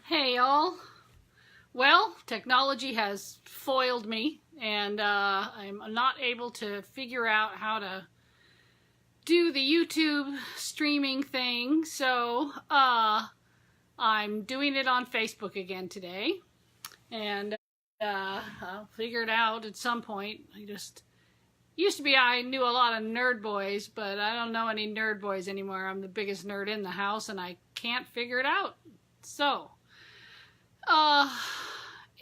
Hey y'all. Well, technology has foiled me and I'm not able to figure out how to do the YouTube streaming thing, so I'm doing it on Facebook again today, and I'll figure it out at some point. Used to be I knew a lot of nerd boys, but I don't know any nerd boys anymore. I'm the biggest nerd in the house and I can't figure it out. So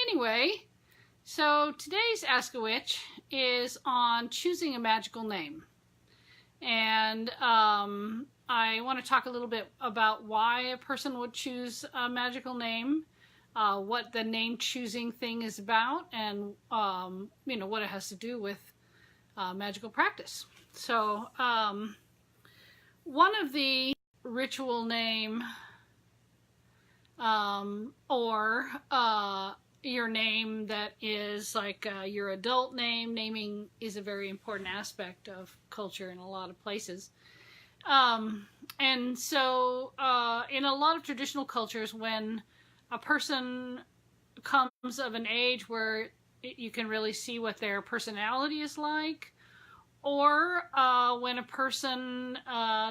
anyway, so today's Ask a Witch is on choosing a magical name. And I want to talk a little bit about why a person would choose a magical name, what the name choosing thing is about, and what it has to do with magical practice. So one of the ritual name or your name that is like your adult name. Naming is a very important aspect of culture in a lot of places. And so in a lot of traditional cultures, when a person comes of an age where you can really see what their personality is like, or when a person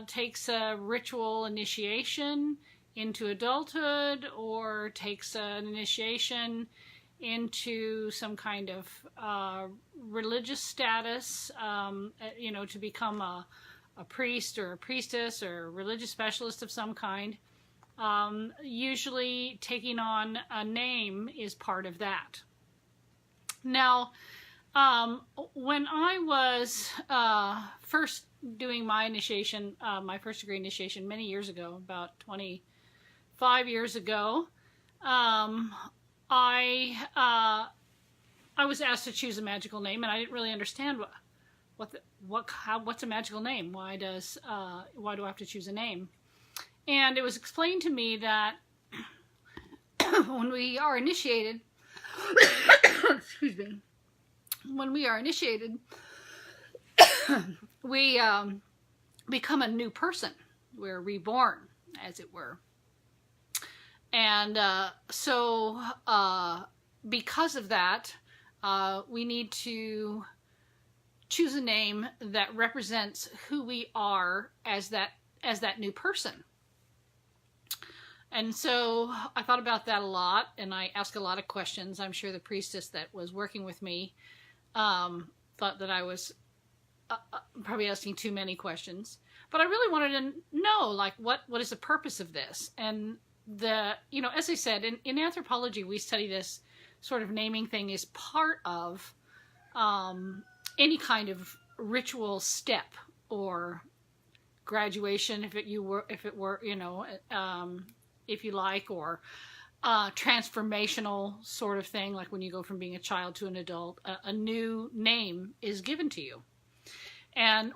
takes a ritual initiation into adulthood, or takes an initiation into some kind of religious status, to become a priest or a priestess or a religious specialist of some kind. Usually taking on a name is part of that. Now, when I was first doing my initiation, my first degree initiation many years ago, about 25 years ago, I was asked to choose a magical name, and I didn't really understand what's a magical name. Why do I have to choose a name? And it was explained to me that when we are initiated, excuse me, when we are initiated, we become a new person. We're reborn, as it were. And so because of that, we need to choose a name that represents who we are as that new person. And so I thought about that a lot, and I asked a lot of questions. I'm sure the priestess that was working with me thought that I was probably asking too many questions. But I really wanted to know, like, what is the purpose of this? And as I said, in anthropology, we study this sort of naming thing as part of any kind of ritual step or graduation, if you like, or transformational sort of thing, like when you go from being a child to an adult, a new name is given to you,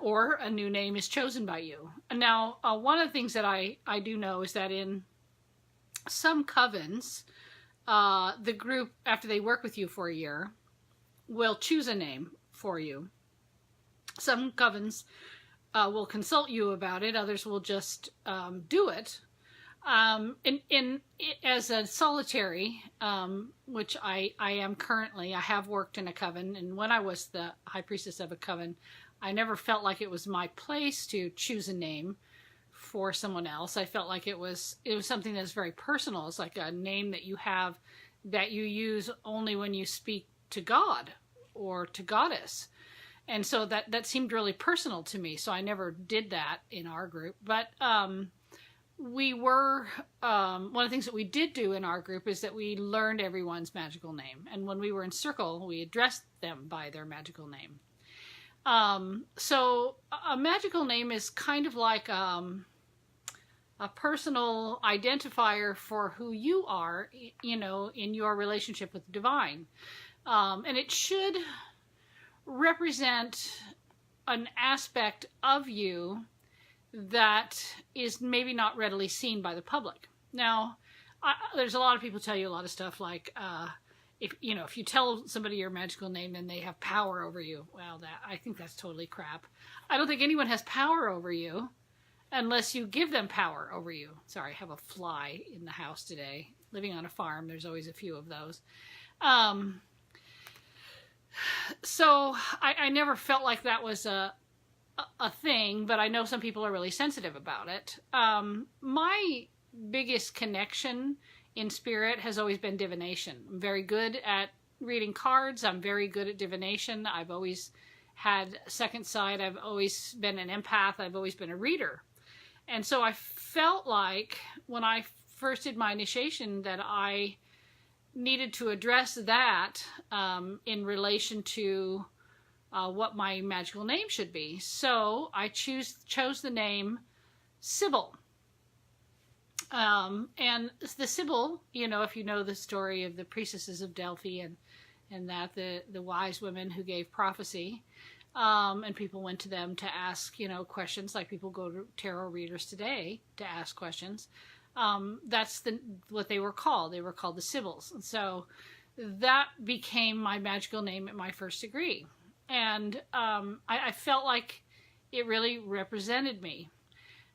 or a new name is chosen by you. Now, one of the things that I do know is that in some covens, the group, after they work with you for a year, will choose a name for you. Some covens will consult you about it. Others will just do it. As a solitary, which I am currently, I have worked in a coven, and when I was the high priestess of a coven, I never felt like it was my place to choose a name for someone else. I felt like it was something that's very personal. It's like a name that you have that you use only when you speak to God or to Goddess. And so that seemed really personal to me. So I never did that in our group. But we were, one of the things that we did do in our group is that we learned everyone's magical name. And when we were in circle, we addressed them by their magical name. So a magical name is kind of like a personal identifier for who you are, in your relationship with the divine. And it should represent an aspect of you that is maybe not readily seen by the public. Now, there's a lot of people tell you a lot of stuff like, if you tell somebody your magical name, then they have power over you. Well, I think that's totally crap. I don't think anyone has power over you. unless you give them power over you. Sorry, I have a fly in the house today. Living on a farm, there's always a few of those. So I never felt like that was a thing, but I know some people are really sensitive about it. My biggest connection in spirit has always been divination. I'm very good at reading cards. I'm very good at divination. I've always had second sight. I've always been an empath. I've always been a reader. And so I felt like when I first did my initiation that I needed to address that in relation to what my magical name should be. So I chose the name Sybil. And the Sybil, you know, if you know the story of the priestesses of Delphi and that the wise women who gave prophecy, and people went to them to ask, you know, questions like people go to tarot readers today to ask questions. That's what they were called. They were called the Sibyls. And so that became my magical name at my first degree. And I felt like it really represented me.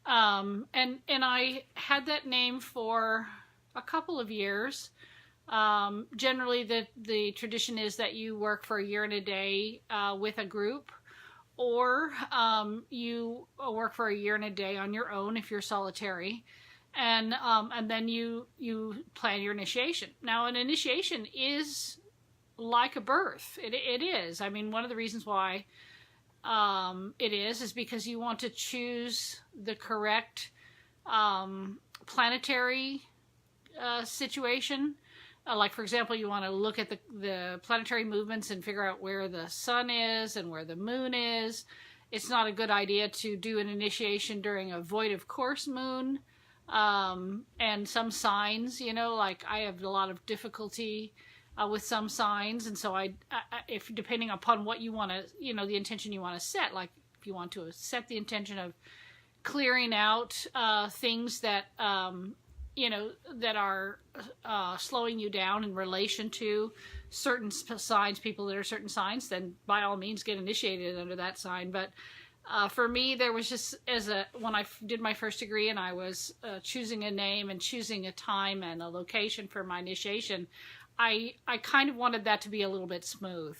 And I had that name for a couple of years. Generally, the tradition is that you work for a year and a day with a group, or you work for a year and a day on your own if you're solitary, and then you plan your initiation. Now, an initiation is like a birth. It is. I mean, one of the reasons why it is because you want to choose the correct planetary situation. Like, for example, you want to look at the planetary movements and figure out where the sun is and where the moon is. It's not a good idea to do an initiation during a void of course moon. And some signs, you know, like I have a lot of difficulty with some signs. And so if depending upon what you want to, you know, the intention you want to set, like if you want to set the intention of clearing out things that, you know, that are slowing you down in relation to certain signs, people that are certain signs, then by all means get initiated under that sign. But for me, there was just, when I did my first degree and I was choosing a name and choosing a time and a location for my initiation, I kind of wanted that to be a little bit smooth.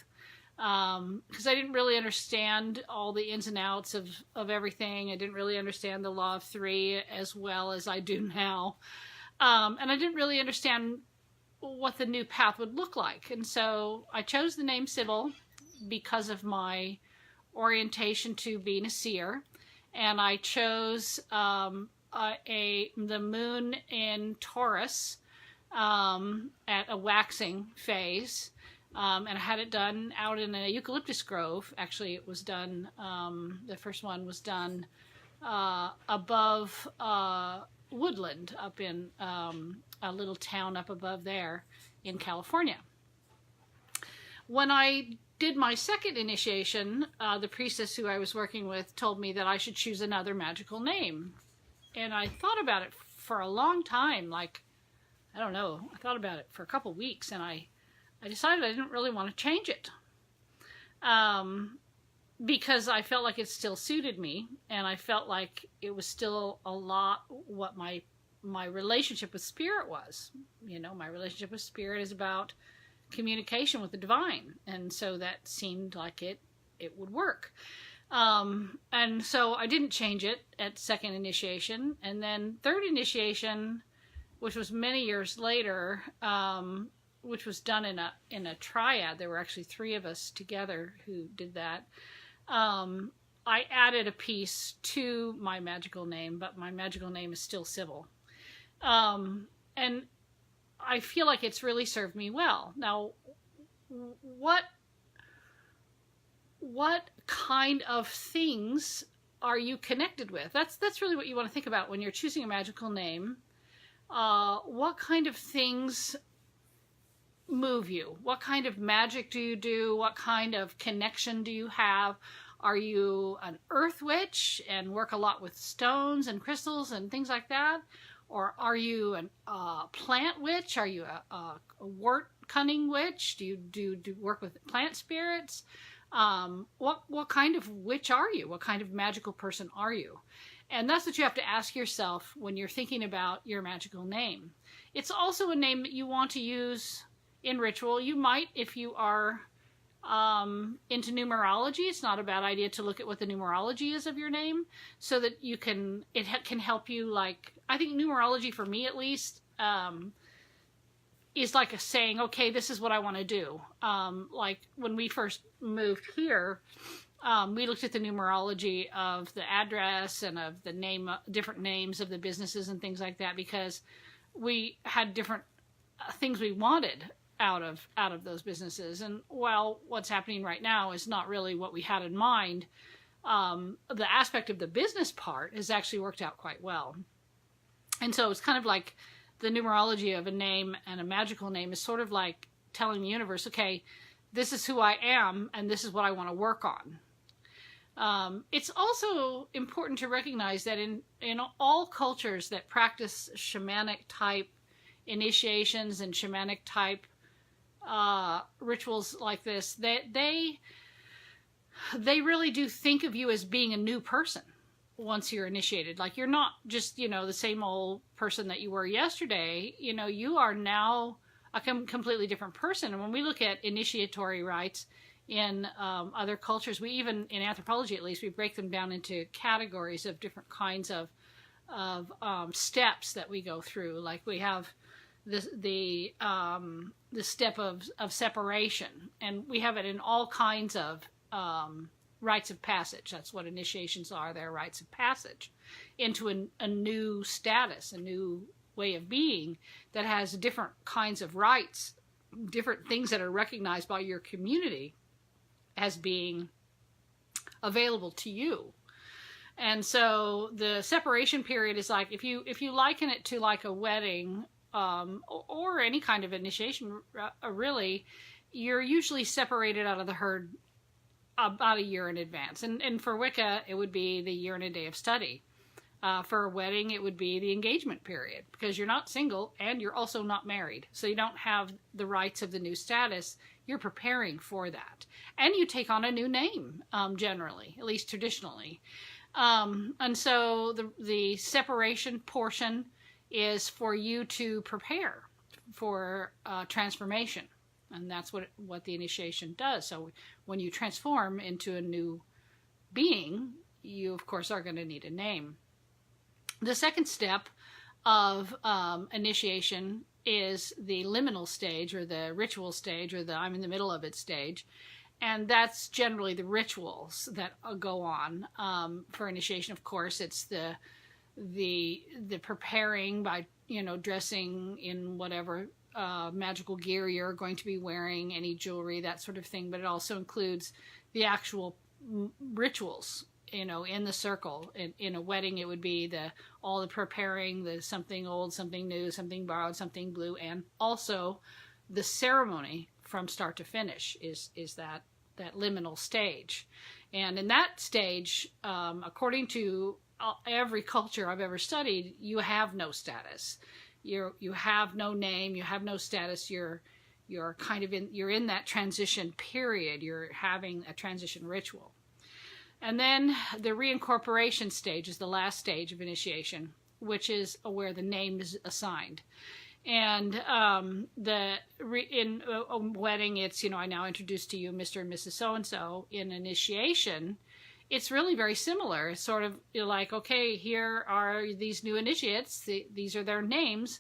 Because I didn't really understand all the ins and outs of everything. I didn't really understand the law of three as well as I do now. And I didn't really understand what the new path would look like. And so I chose the name Sybil because of my orientation to being a seer. And I chose the moon in Taurus at a waxing phase. And I had it done out in a eucalyptus grove. Actually, it was done, the first one was done above Woodland, up in a little town up above there in California. When I did my second initiation, the priestess who I was working with told me that I should choose another magical name. And I thought about it for a long time, like, I don't know, I thought about it for a couple weeks, and I decided I didn't really want to change it. Because I felt like it still suited me, and I felt like it was still a lot what my relationship with spirit was. You know, my relationship with spirit is about communication with the divine, and so that seemed like it would work. And so I didn't change it at second initiation, and then third initiation, which was many years later, which was done in a triad. There were actually three of us together who did that. I added a piece to my magical name, but my magical name is still Sybil. And I feel like it's really served me well. Now, what kind of things are you connected with? That's really what you want to think about when you're choosing a magical name. What kind of things move you? What kind of magic do you do? What kind of connection do you have? Are you an earth witch and work a lot with stones and crystals and things like that? Or are you a plant witch? Are you a wort cunning witch? Do you work with plant spirits? What kind of witch are you? What kind of magical person are you? And that's what you have to ask yourself when you're thinking about your magical name. It's also a name that you want to use in ritual. You might, if you are into numerology, it's not a bad idea to look at what the numerology is of your name, so that you can, it can help you. Like, I think numerology, for me at least, is like a saying, okay, this is what I want to do. Like when we first moved here, we looked at the numerology of the address and of the name, different names of the businesses and things like that, because we had different things we wanted out of those businesses. And while what's happening right now is not really what we had in mind, the aspect of the business part has actually worked out quite well. And so it's kind of like the numerology of a name and a magical name is sort of like telling the universe, okay, this is who I am and this is what I want to work on. It's also important to recognize that in all cultures that practice shamanic type initiations and shamanic type rituals like this, they really do think of you as being a new person once you're initiated. Like, you're not just, the same old person that you were yesterday. You are now a completely different person. And when we look at initiatory rites in other cultures, we even, in anthropology at least, we break them down into categories of different kinds of steps that we go through. Like, we have the step of separation, and we have it in all kinds of rites of passage. That's what initiations are. They're rites of passage into a new status, a new way of being that has different kinds of rites, different things that are recognized by your community as being available to you. And so the separation period is like, if you liken it to like a wedding, or any kind of initiation, really, you're usually separated out of the herd about a year in advance. And for Wicca, it would be the year and a day of study. For a wedding, it would be the engagement period, because you're not single and you're also not married. So you don't have the rights of the new status. You're preparing for that. And you take on a new name, generally, at least traditionally. And so the separation portion is for you to prepare for transformation. And that's what the initiation does. So when you transform into a new being, you, of course, are going to need a name. The second step of initiation is the liminal stage, or the ritual stage, or the I'm in the middle of it stage. And that's generally the rituals that go on for initiation. Of course, it's the preparing by, dressing in whatever magical gear you're going to be wearing, any jewelry, that sort of thing. But it also includes the actual rituals, in the circle. In a wedding, it would be all the preparing, the something old, something new, something borrowed, something blue, and also the ceremony from start to finish is that liminal stage. And in that stage, according to every culture I've ever studied, you have no status. You have no name. You have no status. You're kind of you're in that transition period. You're having a transition ritual. And then the reincorporation stage is the last stage of initiation, which is where the name is assigned. And in a wedding, it's, I now introduce to you Mr. and Mrs. So-and-so. In initiation, it's really very similar. It's sort of like, okay, here are these new initiates. These are their names,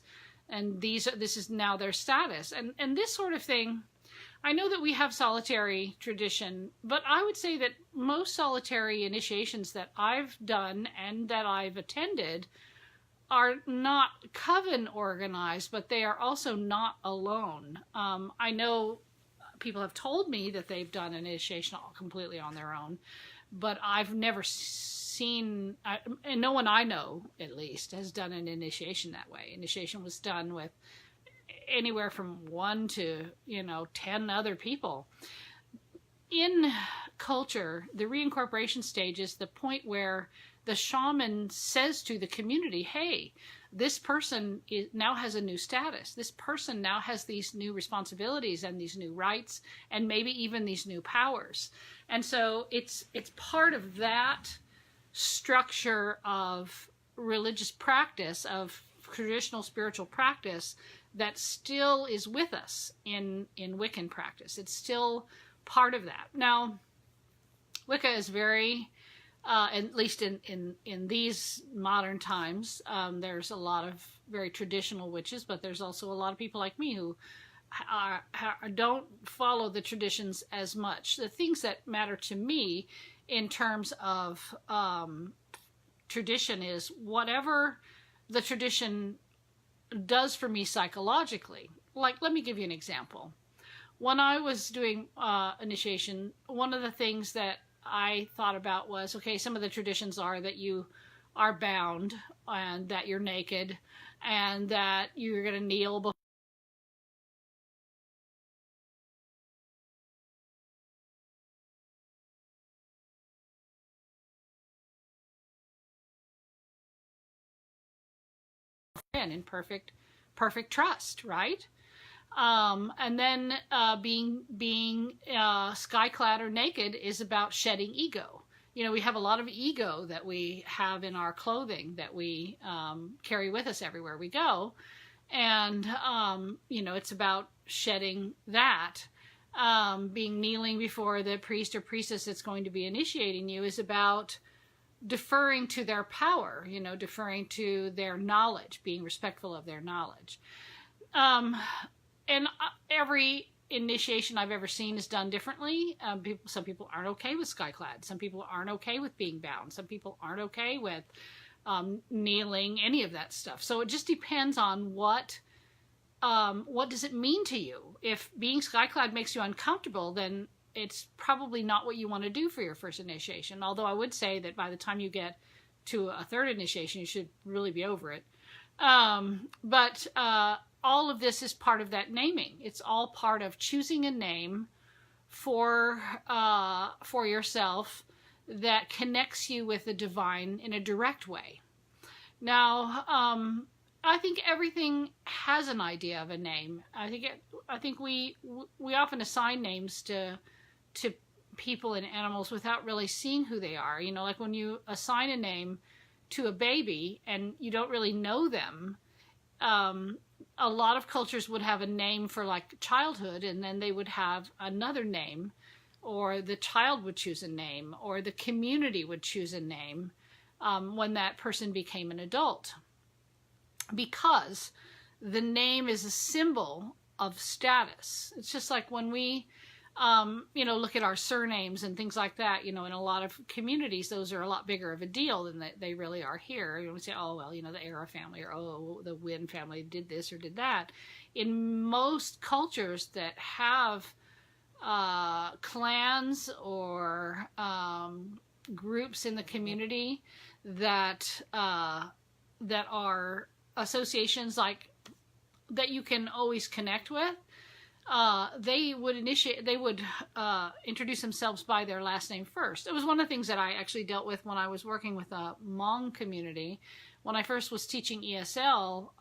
and this is now their status. And this sort of thing, I know that we have solitary tradition, but I would say that most solitary initiations that I've done and that I've attended are not coven organized, but they are also not alone. I know people have told me that they've done an initiation completely on their own, but I've never seen, and no one I know, at least, has done an initiation that way. Initiation was done with anywhere from 1 to 10 other people. In culture, the reincorporation stage is the point where the shaman says to the community, hey, this person now has a new status. This person now has these new responsibilities and these new rights, and maybe even these new powers. And so it's part of that structure of religious practice, of traditional spiritual practice, that still is with us in Wiccan practice. It's still part of that. Now, Wicca is very, at least in these modern times, there's a lot of very traditional witches, but there's also a lot of people like me who don't follow the traditions as much. The things that matter to me in terms of tradition is whatever the tradition does for me psychologically. Like, let me give you an example. When I was doing initiation, one of the things that I thought about was, okay, some of the traditions are that you are bound and that you're naked and that you're going to kneel before in perfect trust, right? And then being skyclad or naked is about shedding ego. You know, we have a lot of ego that we have in our clothing that we carry with us everywhere we go. And, you know, it's about shedding that. Kneeling before the priest or priestess that's going to be initiating you is about deferring to their power, you know, deferring to their knowledge, being respectful of their knowledge. And every initiation I've ever seen is done differently. Some people aren't okay with skyclad. Some people aren't okay with being bound. Some people aren't okay with kneeling, any of that stuff. So it just depends on what does it mean to you. If being skyclad makes you uncomfortable, then it's probably not what you want to do for your first initiation. Although I would say that by the time you get to a third initiation, you should really be over it. But all of this is part of that naming. It's all part of choosing a name for yourself that connects you with the divine in a direct way. Now, I think everything has an idea of a name. I think we often assign names to people and animals without really seeing who they are. You know, like when you assign a name to a baby and you don't really know them, a lot of cultures would have a name for like childhood, and then they would have another name, or the child would choose a name, or the community would choose a name when that person became an adult. Because the name is a symbol of status. It's just like when we you know, look at our surnames and things like that, you know, in a lot of communities, those are a lot bigger of a deal than they really are here. You know, we say, oh, well, you know, the Era family, or oh, the Wynn family did this or did that. In most cultures that have clans or groups in the community that are associations like that you can always connect with, they would introduce themselves by their last name first. It was one of the things that I actually dealt with when I was working with a Hmong community. When I first was teaching ESL,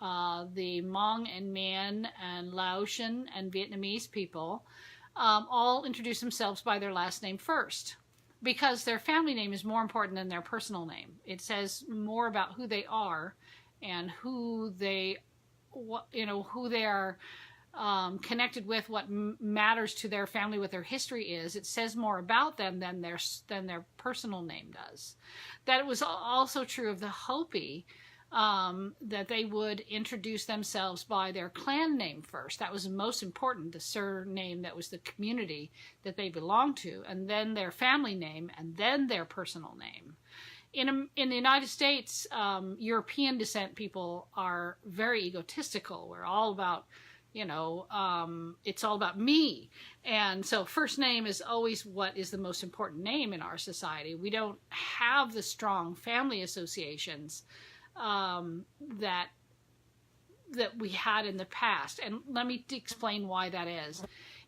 the Hmong and Mien and Laotian and Vietnamese people all introduce themselves by their last name first, because their family name is more important than their personal name. It says more about who they are and who they are connected with, what matters to their family, what their history is. It says more about them than their personal name does. That was also true of the Hopi, that they would introduce themselves by their clan name first. That was most important, the surname that was the community that they belonged to, and then their family name, and then their personal name. In the United States, European descent people are very egotistical. We're all about, you know, it's all about me. And so first name is always what is the most important name in our society. We don't have the strong family associations that we had in the past. And let me explain why that is.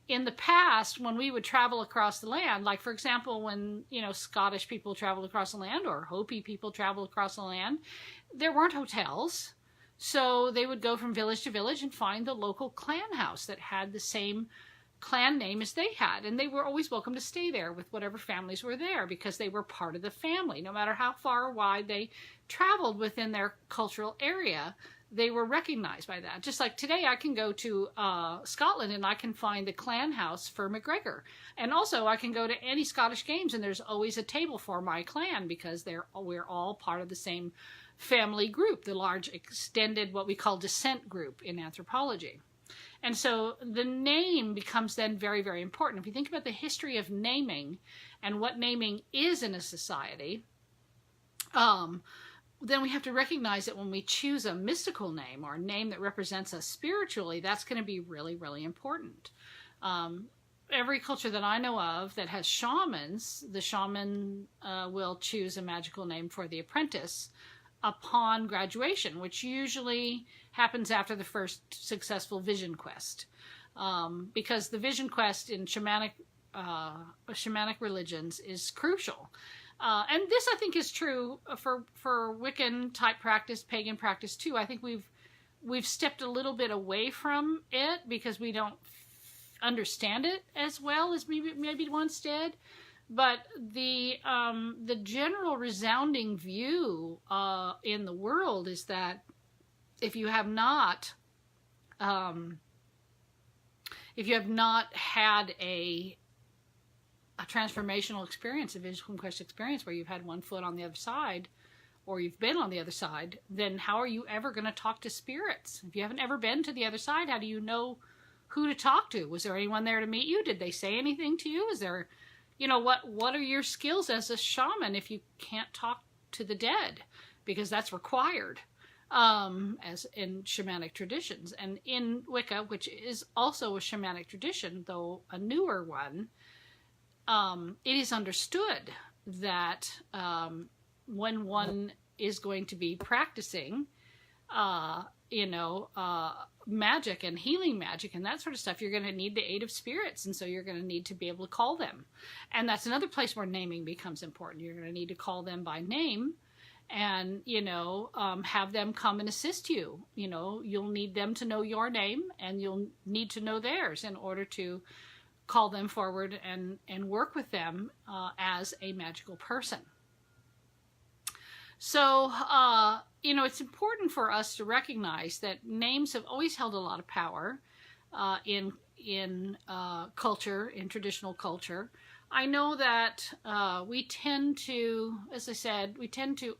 In the past, when we would travel across the land, like for example, when, you know, Scottish people traveled across the land, or Hopi people traveled across the land, there weren't hotels. So they would go from village to village and find the local clan house that had the same clan name as they had, and they were always welcome to stay there with whatever families were there because they were part of the family. No matter how far or wide they traveled within their cultural area, they were recognized by that. Just like today, I can go to Scotland and I can find the clan house for McGregor. And also I can go to any Scottish games and there's always a table for my clan because we're all part of the same family group, the large extended, what we call descent group in anthropology. And so the name becomes then very, very important. If you think about the history of naming and what naming is in a society, then we have to recognize that when we choose a mystical name or a name that represents us spiritually, that's going to be really, really important. Every culture that I know of that has shamans, the shaman will choose a magical name for the apprentice upon graduation, which usually happens after the first successful vision quest. Because the vision quest in shamanic religions is crucial. And this, I think, is true for Wiccan type practice, pagan practice too. I think we've stepped a little bit away from it because we don't understand it as well as maybe once did. But the general resounding view in the world is that if you have not had a transformational experience, a vision quest experience where you've had one foot on the other side or you've been on the other side, then how are you ever going to talk to spirits? If you haven't ever been to the other side, how do you know who to talk to? Was there anyone there to meet you? Did they say anything to you? Is there, what are your skills as a shaman if you can't talk to the dead? Because that's required as in shamanic traditions. And in Wicca, which is also a shamanic tradition, though a newer one, it is understood that when one is going to be practicing, magic and healing magic and that sort of stuff, you're going to need the aid of spirits. And so you're going to need to be able to call them. And that's another place where naming becomes important. You're going to need to call them by name and, have them come and assist you. You'll need them to know your name and you'll need to know theirs in order to call them forward and work with them as a magical person. So, it's important for us to recognize that names have always held a lot of power in culture, in traditional culture. I know that we tend to, as I said,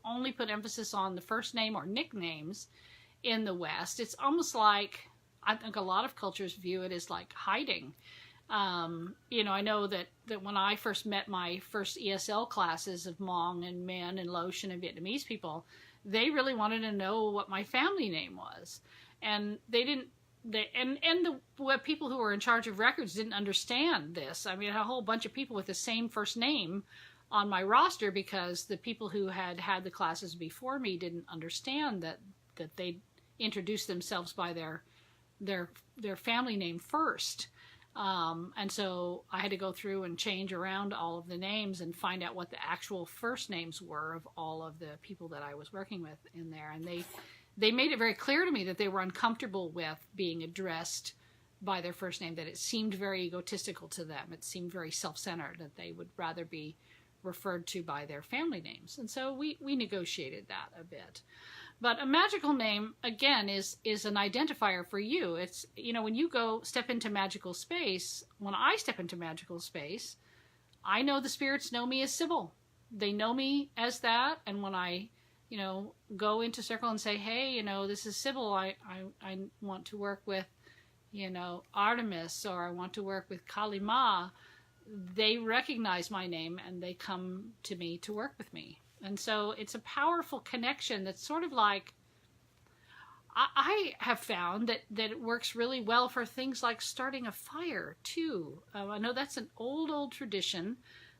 only put emphasis on the first name or nicknames in the West. It's almost like, I think a lot of cultures view it as like hiding. I know that when I first met my first ESL classes of Hmong and Min and Laotian and Vietnamese people, they really wanted to know what my family name was. And the people who were in charge of records didn't understand this. I mean, I had a whole bunch of people with the same first name on my roster because the people who had the classes before me didn't understand that they introduced themselves by their family name first. And so I had to go through and change around all of the names and find out what the actual first names were of all of the people that I was working with in there. And they made it very clear to me that they were uncomfortable with being addressed by their first name, that it seemed very egotistical to them. It seemed very self-centered, that they would rather be referred to by their family names. And so we negotiated that a bit. But a magical name, again, is an identifier for you. It's, when you step into magical space, when I step into magical space, I know the spirits know me as Sybil. They know me as that. And when I, go into circle and say, hey, this is Sybil, I want to work with, Artemis, or I want to work with Kali Ma, they recognize my name and they come to me to work with me. And so it's a powerful connection that's sort of like, I have found that it works really well for things like starting a fire too. I know that's an old tradition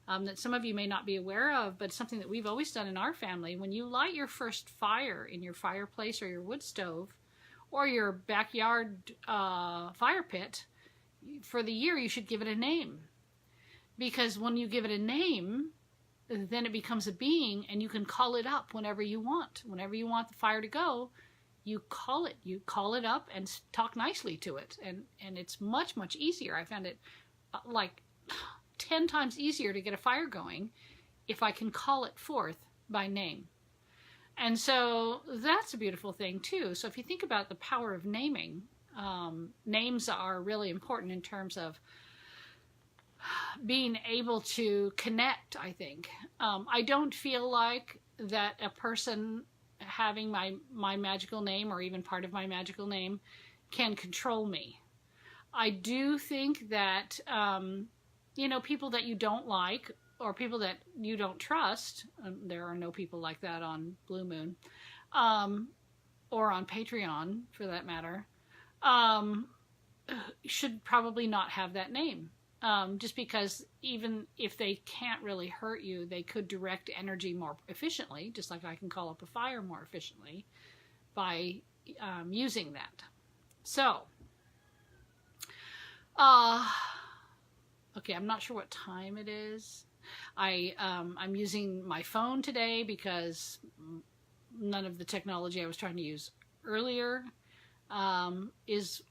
that some of you may not be aware of, but something that we've always done in our family. When you light your first fire in your fireplace or your wood stove or your backyard fire pit, for the year you should give it a name. Because when you give it a name, then it becomes a being and you can call it up whenever you want. Whenever you want the fire to go, you call it up and talk nicely to it, and it's much, much easier. I found it like 10 times easier to get a fire going if I can call it forth by name. And so that's a beautiful thing too. So if you think about the power of naming, names are really important in terms of being able to connect, I think. I don't feel like that a person having my magical name, or even part of my magical name, can control me. I do think that, people that you don't like, or people that you don't trust, there are no people like that on Blue Moon, or on Patreon for that matter, should probably not have that name. Just because even if they can't really hurt you, they could direct energy more efficiently, just like I can call up a fire more efficiently by using that. So, okay, I'm not sure what time it is. I'm using my phone today because none of the technology I was trying to use earlier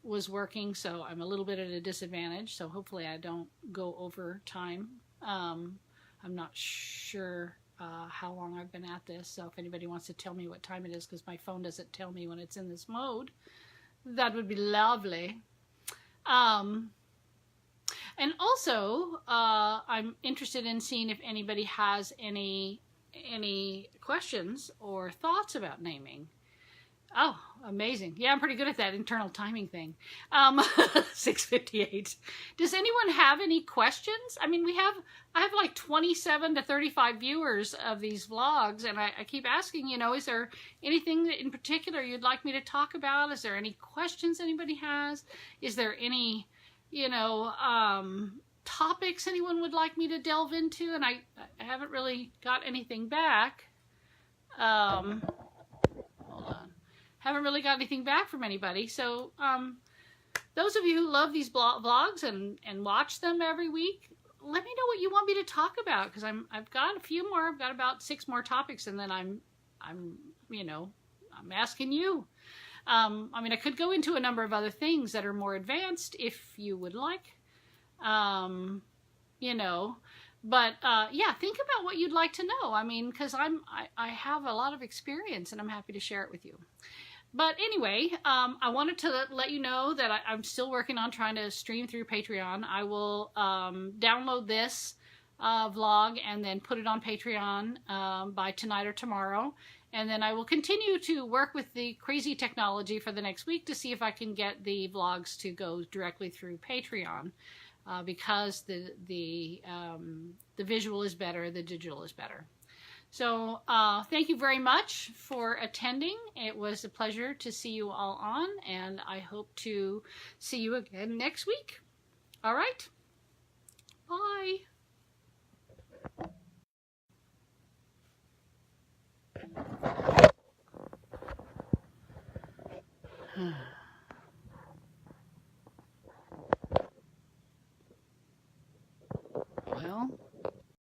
was working, so I'm a little bit at a disadvantage. So hopefully I don't go over time. I'm not sure how long I've been at this, so if anybody wants to tell me what time it is, because my phone doesn't tell me when it's in this mode, that would be lovely. And also, I'm interested in seeing if anybody has any questions or thoughts about naming. Oh, amazing. Yeah, I'm pretty good at that internal timing thing. 6:58. Does anyone have any questions? I mean, I have like 27 to 35 viewers of these vlogs, and I keep asking, is there anything in particular you'd like me to talk about? Is there any questions anybody has? Is there any, topics anyone would like me to delve into? And I haven't really got anything back. Hold on. Haven't really got anything back from anybody. So those of you who love these vlogs and watch them every week, let me know what you want me to talk about, because I've got a few more. I've got about 6 more topics, and then I'm asking you. I could go into a number of other things that are more advanced if you would like, but yeah, think about what you'd like to know. Because I have a lot of experience, and I'm happy to share it with you. But anyway, I wanted to let you know that I'm still working on trying to stream through Patreon. I will download this vlog and then put it on Patreon by tonight or tomorrow. And then I will continue to work with the crazy technology for the next week to see if I can get the vlogs to go directly through Patreon, because the visual is better, the digital is better. So thank you very much for attending. It was a pleasure to see you all on, and I hope to see you again next week. All right. Bye.